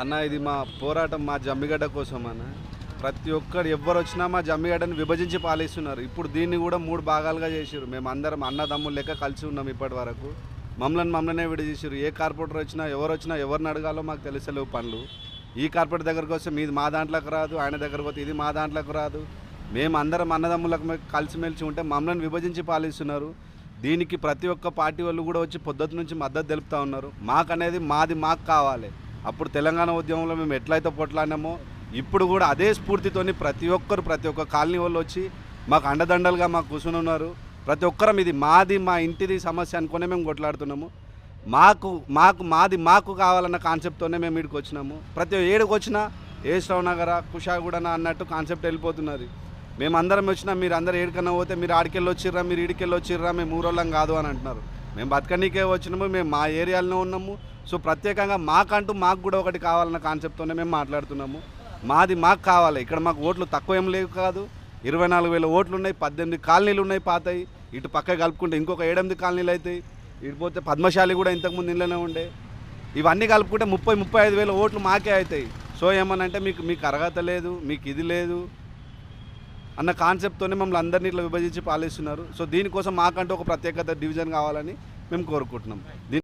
అన్న ఇది మా పోరాటం మా జమ్మిగడ్డ కోసం అన్న. ప్రతి ఒక్కరు ఎవ్వరు వచ్చినా మా జమ్మిగడ్డని విభజించి పాలిస్తున్నారు. ఇప్పుడు దీన్ని కూడా 3 భాగాలుగా చేసిర్రు. మేము అందరం అన్నదమ్ములు లెక్క కలిసి ఉన్నాం ఇప్పటి వరకు. మమ్మల్నే విడదీసిర్రు. ఏ కార్పొరేటర్ వచ్చినా ఎవరిని అడగాలో మాకు తెలిసలేవు పనులు. ఈ కార్పొరేటర్ దగ్గరకు వస్తే మీది మా దాంట్లోకి రాదు, ఆయన దగ్గరకు పోతే ఇది మా దాంట్లోకి రాదు. మేము అందరం అన్నదమ్ములకు కలిసిమెలిసి ఉంటే మమ్మల్ని విభజించి పాలిస్తున్నారు. దీనికి ప్రతి ఒక్క పార్టీ వాళ్ళు కూడా వచ్చి పొద్దుటి నుంచి మద్దతు తెలుపుతూ ఉన్నారు. మాకనేది మాకు కావాలి. అప్పుడు తెలంగాణ ఉద్యమంలో మేము ఎట్లయితే పొట్లాడినామో ఇప్పుడు కూడా అదే స్ఫూర్తితోని ప్రతి ఒక్క కాలనీ వాళ్ళు వచ్చి మాకు అండదండలుగా మాకు కూర్చుని ఉన్నారు. ప్రతి ఒక్కరం ఇది మాది, మా ఇంటిది సమస్య అనుకునే మేము కొట్లాడుతున్నాము. మాకు కావాలన్న కాన్సెప్ట్తోనే మేము ఇక్కడికి వచ్చినాము. ప్రతి ఏడుకు వచ్చినా ఏ శ్రవణగర కుషాగూడన అన్నట్టు కాన్సెప్ట్ వెళ్ళిపోతున్నది. మేమందరం వచ్చినా మీరు అందరు ఏడికన్నా పోతే మీరు ఆడికెళ్ళి వచ్చిర్రా, మీరు ఈడికెళ్ళి వచ్చిర్రా, మేము ఊరోళ్ళం కాదు అని అంటున్నారు. మేము బతకనీకే వచ్చినాము, మేము మా ఏరియాలోనే ఉన్నాము. సో ప్రత్యేకంగా మాకు కూడా ఒకటి కావాలన్న కాన్సెప్ట్తోనే మేము మాట్లాడుతున్నాము. మాకు కావాలి. ఇక్కడ మాకు ఓట్లు తక్కువ ఏం లేవు కాదు. 24,000 ఓట్లు ఉన్నాయి, 18 కాలనీలు ఉన్నాయి పాతాయి. ఇటు పక్క కలుపుకుంటే ఇంకొక 7-8 కాలనీలు అవుతాయి. ఇటు పోతే పద్మశాలి కూడా ఇంతకుముందు ఇళ్ళనే ఉండే. ఇవన్నీ కలుపుకుంటే 30-35 ఓట్లు మాకే అవుతాయి. సో ఏమనంటే మీకు అర్హత లేదు, మీకు ఇది లేదు అన్న కాన్సెప్ట్తోనే మమ్మల్ని అందరినీ ఇట్లా విభజించి పాలిస్తున్నారు. సో దీనికోసం మాకంటూ ఒక ప్రత్యేకత డివిజన్ కావాలని మేము కోరుకుంటున్నాం.